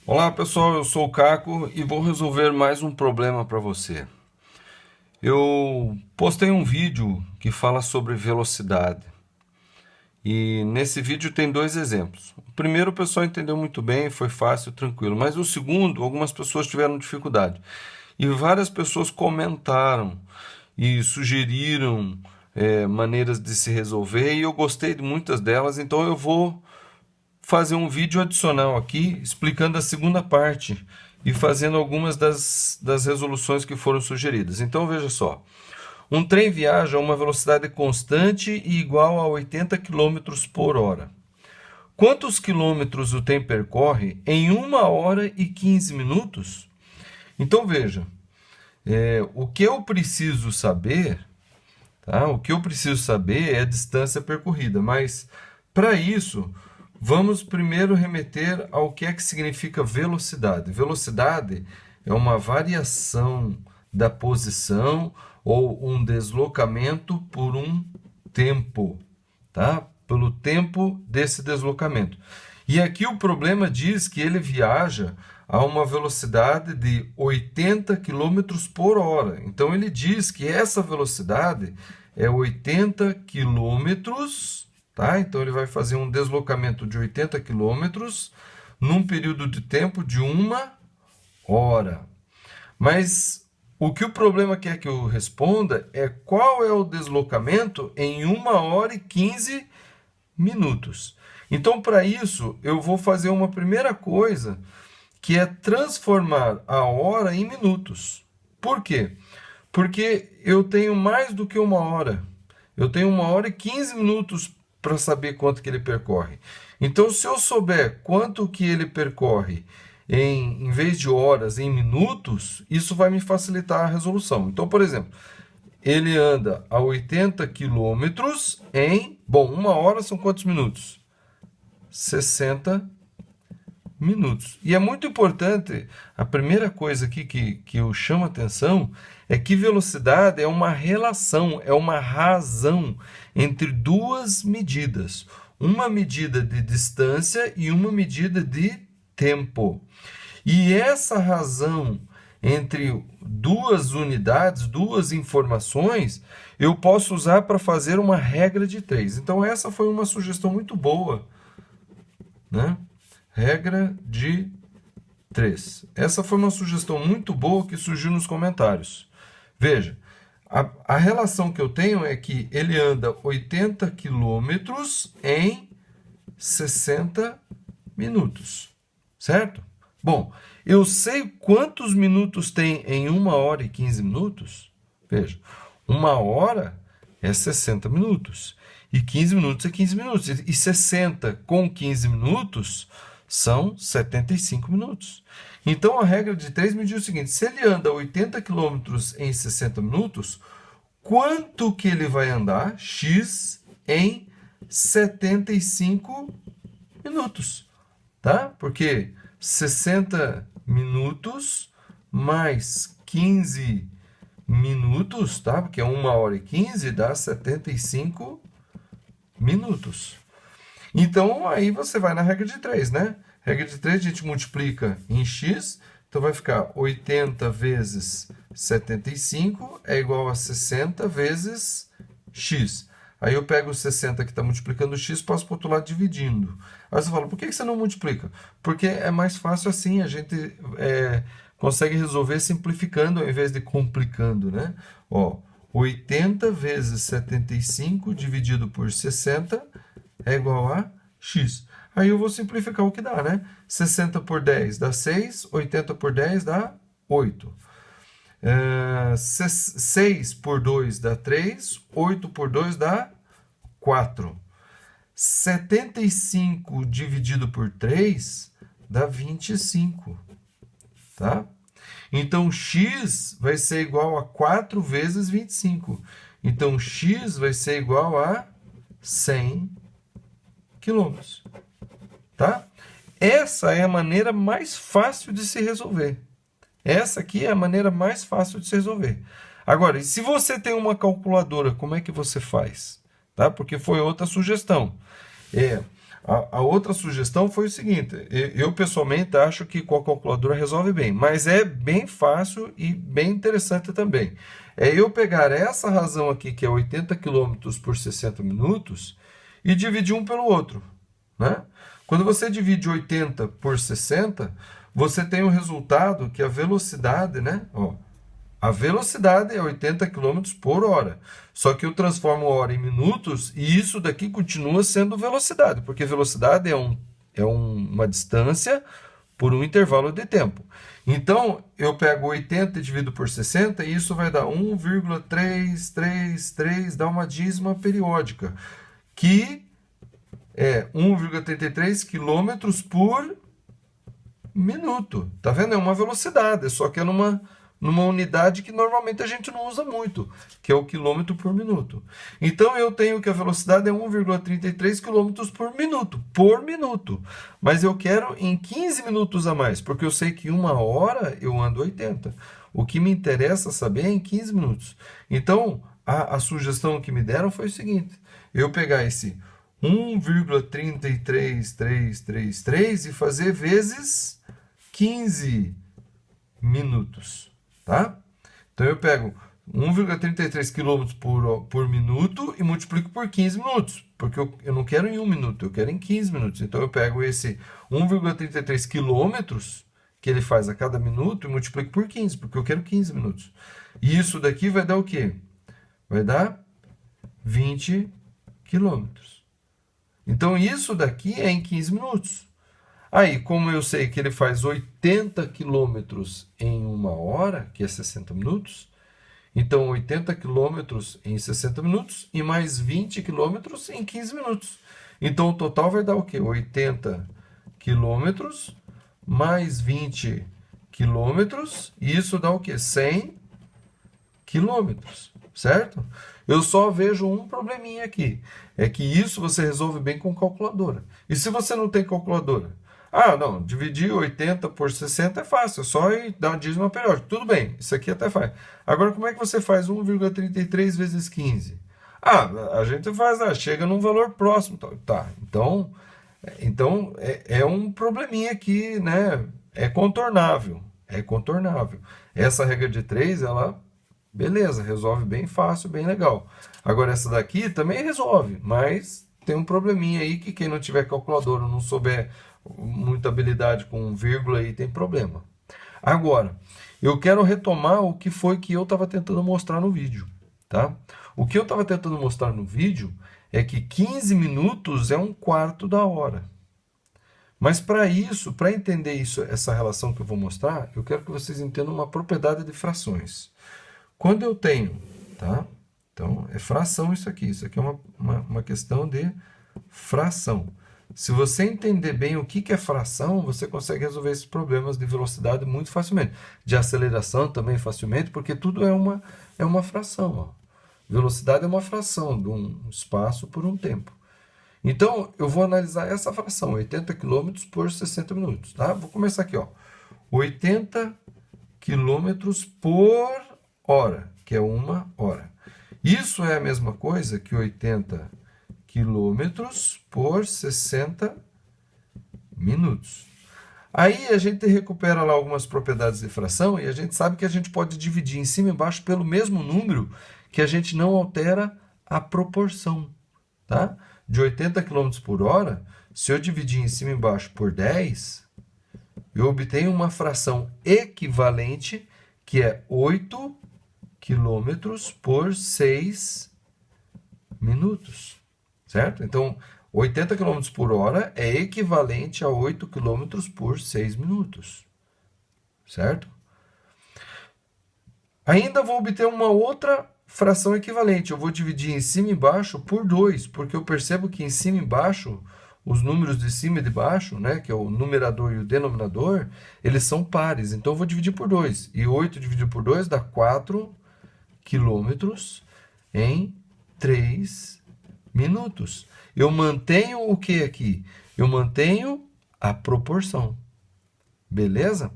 Olá pessoal, eu sou o Caco e vou resolver mais um problema para você. Eu postei um vídeo que fala sobre velocidade e nesse vídeo tem dois exemplos. O primeiro o pessoal entendeu muito bem, foi fácil, tranquilo, mas o segundo algumas pessoas tiveram dificuldade e várias pessoas comentaram e sugeriram maneiras de se resolver e eu gostei de muitas delas, então eu vou fazer um vídeo adicional aqui explicando a segunda parte e fazendo algumas das resoluções que foram sugeridas. Então veja só, um trem viaja a uma velocidade constante e igual a 80 quilômetros por hora. Quantos quilômetros o trem percorre em 1 hora e 15 minutos? Então veja, o que eu preciso saber, tá? O que eu preciso saber é a distância percorrida, mas para isso vamos primeiro remeter ao que é que significa velocidade. Velocidade é uma variação da posição ou um deslocamento por um tempo, tá? Pelo tempo desse deslocamento. E aqui o problema diz que ele viaja a uma velocidade de 80 quilômetros por hora. Então ele diz que essa velocidade é 80 quilômetros, tá? Então ele vai fazer um deslocamento de 80 quilômetros num período de tempo de 1 hora. Mas o que o problema quer que eu responda é qual é o deslocamento em 1 hora e 15 minutos. Então, para isso, eu vou fazer uma primeira coisa, que é transformar a hora em minutos. Por quê? Porque eu tenho mais do que 1 hora. Eu tenho 1 hora e 15 minutos para saber quanto que ele percorre. Então, se eu souber quanto que ele percorre em vez de horas, em minutos, isso vai me facilitar a resolução. Então, por exemplo, ele anda a 80 quilômetros em... Bom, 1 hora são quantos minutos? 60 minutos. E é muito importante, a primeira coisa aqui que eu chamo a atenção é que velocidade é uma relação, é uma razão entre duas medidas. Uma medida de distância e uma medida de tempo. E essa razão entre duas unidades, duas informações, eu posso usar para fazer uma regra de 3. Então essa foi uma sugestão muito boa, né? Regra de 3. Essa foi uma sugestão muito boa que surgiu nos comentários. Veja, a relação que eu tenho é que ele anda 80 quilômetros em 60 minutos, certo? Bom, eu sei quantos minutos tem em 1 hora e 15 minutos? Veja, 1 hora é 60 minutos. E 15 minutos é 15 minutos. E 60 com 15 minutos são 75 minutos. Então a regra de 3 me diz o seguinte: se ele anda 80 quilômetros em 60 minutos, quanto que ele vai andar? X em 75 minutos. Tá? Porque 60 minutos mais 15 minutos, tá? Porque é 1 hora e 15 dá 75 minutos. Então, aí você vai na regra de 3, né? Regra de 3 a gente multiplica em x, então vai ficar 80 vezes 75 é igual a 60 vezes x. Aí eu pego o 60 que está multiplicando x, passo para o outro lado dividindo. Aí você fala, por que você não multiplica? Porque é mais fácil assim, a gente consegue resolver simplificando ao invés de complicando, né? Ó, 80 vezes 75 dividido por 60 é igual a x. Aí eu vou simplificar o que dá, né? 60 por 10 dá 6, 80 por 10 dá 8. 6 por 2 dá 3, 8 por 2 dá 4. 75 dividido por 3 dá 25, tá? Então, x vai ser igual a 4 vezes 25. Então, x vai ser igual a 100 quilômetros, tá? Essa é a maneira mais fácil de se resolver. Essa aqui é a maneira mais fácil de se resolver. Agora, e se você tem uma calculadora, como é que você faz? Tá? Porque foi outra sugestão. A outra sugestão foi o seguinte: eu pessoalmente acho que com a calculadora resolve bem, mas é bem fácil e bem interessante também. É eu pegar essa razão aqui, que é 80 quilômetros por 60 minutos, e dividir um pelo outro, né? Quando você divide 80 por 60, você tem o resultado que a velocidade, né? Ó, a velocidade é 80 quilômetros por hora. Só que eu transformo hora em minutos e isso daqui continua sendo velocidade, porque velocidade uma distância por um intervalo de tempo. Então, eu pego 80 e divido por 60 e isso vai dar 1,333, dá uma dízima periódica, que é 1,33 quilômetros por minuto. Tá vendo? É uma velocidade, só que é numa unidade que normalmente a gente não usa muito, que é o quilômetro por minuto. Então eu tenho que a velocidade é 1,33 quilômetros por minuto. Mas eu quero em 15 minutos a mais, porque eu sei que em uma hora eu ando 80. O que me interessa saber é em 15 minutos. Então, a sugestão que me deram foi o seguinte: eu pegar esse 1,33333 e fazer vezes 15 minutos. Tá? Então eu pego 1,33 km por minuto e multiplico por 15 minutos, porque eu não quero em 1 minuto, eu quero em 15 minutos. Então eu pego esse 1,33 quilômetros que ele faz a cada minuto e multiplico por 15, porque eu quero 15 minutos. E isso daqui vai dar o quê? Vai dar 20 quilômetros. Então isso daqui é em 15 minutos. Aí, como eu sei que ele faz 80 quilômetros em uma hora, que é 60 minutos, então 80 quilômetros em 60 minutos e mais 20 quilômetros em 15 minutos. Então o total vai dar o quê? 80 quilômetros mais 20 quilômetros, e isso dá o quê? 100 quilômetros, certo? Eu só vejo um probleminha aqui, é que isso você resolve bem com calculadora. E se você não tem calculadora? Ah, não, dividir 80 por 60 é fácil, é só ir dar uma dízima periódica. Tudo bem, isso aqui até faz. Agora, como é que você faz 1,33 vezes 15? Ah, a gente faz, chega num valor próximo. Tá, então é um probleminha que, né, é contornável. É contornável. Essa regra de 3, ela, beleza, resolve bem fácil, bem legal. Agora, essa daqui também resolve, mas tem um probleminha aí que quem não tiver calculadora, não souber muita habilidade com vírgula aí, tem problema. Agora, eu quero retomar o que foi que eu estava tentando mostrar no vídeo, tá? O que eu estava tentando mostrar no vídeo é que 15 minutos é um quarto da hora. Mas para isso, para entender isso, essa relação que eu vou mostrar, eu quero que vocês entendam uma propriedade de frações. Quando eu tenho, tá? Então, é fração isso aqui é uma questão de fração. Se você entender bem o que é fração, você consegue resolver esses problemas de velocidade muito facilmente. De aceleração também facilmente, porque tudo é uma fração. Ó. Velocidade é uma fração de um espaço por um tempo. Então, eu vou analisar essa fração, 80 km por 60 minutos. Tá? Vou começar aqui. Ó. 80 km por hora, que é uma hora. Isso é a mesma coisa que 80 quilômetros por 60 minutos. Aí a gente recupera lá algumas propriedades de fração e a gente sabe que a gente pode dividir em cima e embaixo pelo mesmo número, que a gente não altera a proporção. Tá? De 80 km por hora, se eu dividir em cima e embaixo por 10, eu obtenho uma fração equivalente, que é 8 km por 6 minutos. Certo? Então, 80 km por hora é equivalente a 8 km por 6 minutos. Certo? Ainda vou obter uma outra fração equivalente. Eu vou dividir em cima e embaixo por 2, porque eu percebo que em cima e embaixo, os números de cima e de baixo, né, que é o numerador e o denominador, eles são pares. Então, eu vou dividir por 2. E 8 dividido por 2 dá 4 quilômetros em 3 minutos. Eu mantenho o que aqui? Eu mantenho a proporção. Beleza?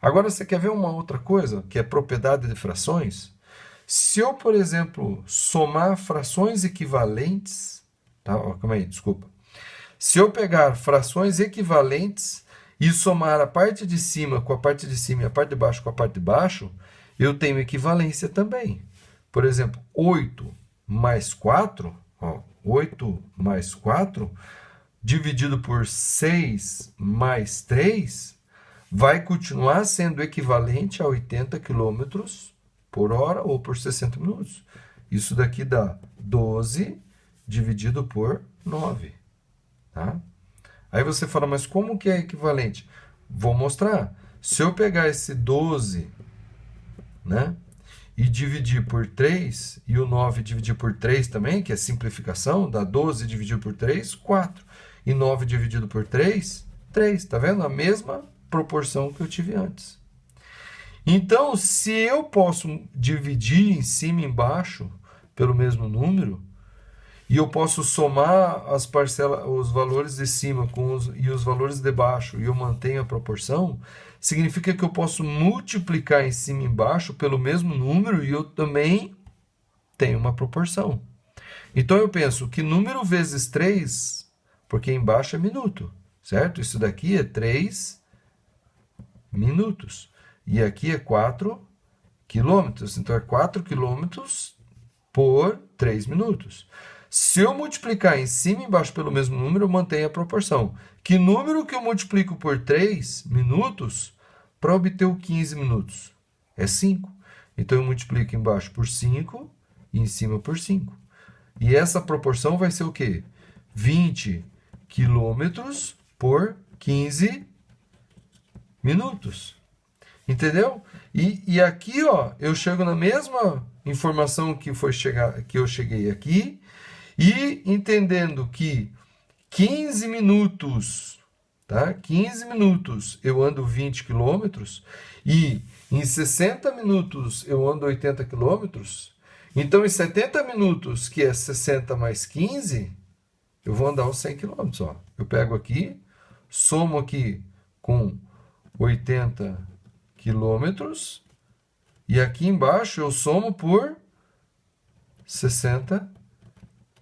Agora, você quer ver uma outra coisa, que é propriedade de frações? Se eu, por exemplo, somar frações equivalentes... Tá? Calma aí, desculpa. Se eu pegar frações equivalentes e somar a parte de cima com a parte de cima e a parte de baixo com a parte de baixo, eu tenho equivalência também. Por exemplo, 8 mais 4, ó, 8 mais 4, dividido por 6 mais 3, vai continuar sendo equivalente a 80 km por hora ou por 60 minutos. Isso daqui dá 12 dividido por 9. Tá? Aí você fala, mas como que é equivalente? Vou mostrar. Se eu pegar esse 12, né, e dividir por 3, e o 9 dividir por 3 também, que é simplificação, dá 12 dividido por 3, 4. E 9 dividido por 3, 3. Tá vendo? A mesma proporção que eu tive antes. Então, se eu posso dividir em cima e embaixo pelo mesmo número, e eu posso somar as parcelas, os valores de cima e os valores de baixo, e eu mantenho a proporção, significa que eu posso multiplicar em cima e embaixo pelo mesmo número e eu também tenho uma proporção. Então eu penso que número vezes 3, porque embaixo é minuto, certo? Isso daqui é 3 minutos. E aqui é 4 quilômetros. Então é 4 quilômetros por 3 minutos. Se eu multiplicar em cima e embaixo pelo mesmo número, eu mantenho a proporção. Que número que eu multiplico por 3 minutos para obter o 15 minutos? É 5. Então, eu multiplico embaixo por 5 e em cima por 5. E essa proporção vai ser o quê? 20 quilômetros por 15 minutos. Entendeu? E aqui, ó, eu chego na mesma informação que eu cheguei aqui, e entendendo que 15 minutos, tá? 15 minutos eu ando 20 quilômetros e em 60 minutos eu ando 80 quilômetros, então em 70 minutos, que é 60 mais 15, eu vou andar os 100 quilômetros, ó. Eu pego aqui, somo aqui com 80 quilômetros e aqui embaixo eu somo por 60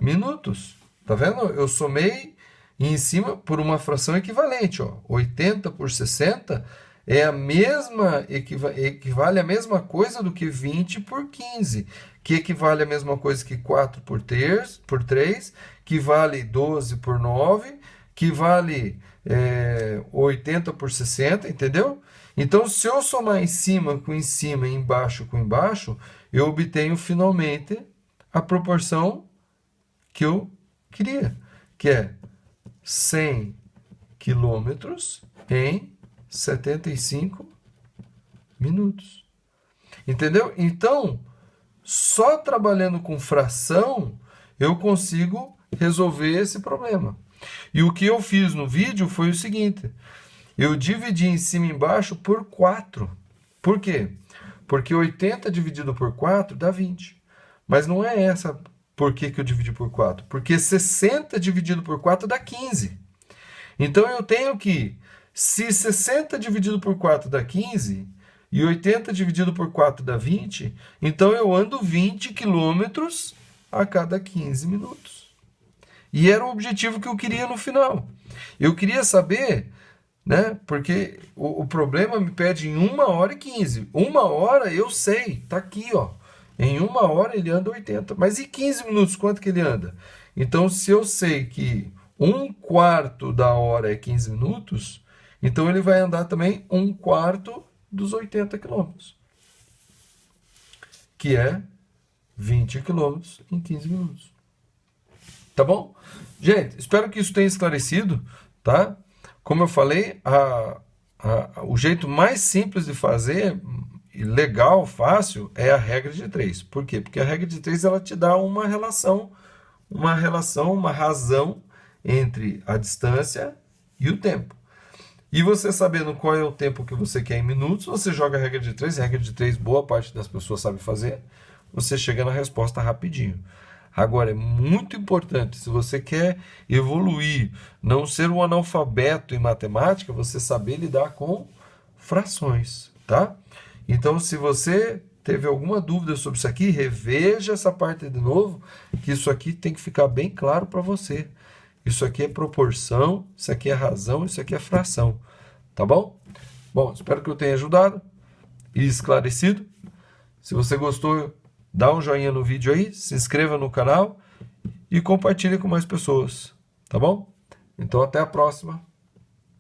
minutos. Tá vendo? Eu somei em cima por uma fração equivalente, ó. 80 por 60 é a mesma, equivale a mesma coisa do que 20 por 15, que equivale a mesma coisa que 4 por 3, que vale 12 por 9, que vale 80 por 60, entendeu? Então, se eu somar em cima e embaixo com embaixo, eu obtenho finalmente a proporção que eu queria, que é 100 quilômetros em 75 minutos. Entendeu? Então, só trabalhando com fração, eu consigo resolver esse problema. E o que eu fiz no vídeo foi o seguinte: eu dividi em cima e embaixo por 4. Por quê? Porque 80 dividido por 4 dá 20. Mas não é essa por que eu dividi por 4. Porque 60 dividido por 4 dá 15. Então eu tenho que, se 60 dividido por 4 dá 15 e 80 dividido por 4 dá 20, então eu ando 20 quilômetros a cada 15 minutos. E era o objetivo que eu queria no final. Eu queria saber, né? Porque o problema me pede em 1h15. 1 hora eu sei, tá aqui, ó. Em 1 hora ele anda 80. Mas e 15 minutos, quanto que ele anda? Então, se eu sei que 1/4 da hora é 15 minutos, então ele vai andar também 1/4 dos 80 quilômetros, que é 20 quilômetros em 15 minutos. Tá bom? Gente, espero que isso tenha esclarecido, tá? Como eu falei, o jeito mais simples de fazer, legal, fácil, é a regra de 3. Por quê? Porque a regra de 3 ela te dá uma razão entre a distância e o tempo. E você sabendo qual é o tempo que você quer em minutos, você joga a regra de 3. A regra de 3, boa parte das pessoas sabe fazer. Você chega na resposta rapidinho. Agora, é muito importante, se você quer evoluir, não ser um analfabeto em matemática, você saber lidar com frações, tá? Então, se você teve alguma dúvida sobre isso aqui, reveja essa parte de novo, que isso aqui tem que ficar bem claro para você. Isso aqui é proporção, isso aqui é razão, isso aqui é fração. Tá bom? Bom, espero que eu tenha ajudado e esclarecido. Se você gostou, dá um joinha no vídeo aí, se inscreva no canal e compartilhe com mais pessoas. Tá bom? Então até a próxima.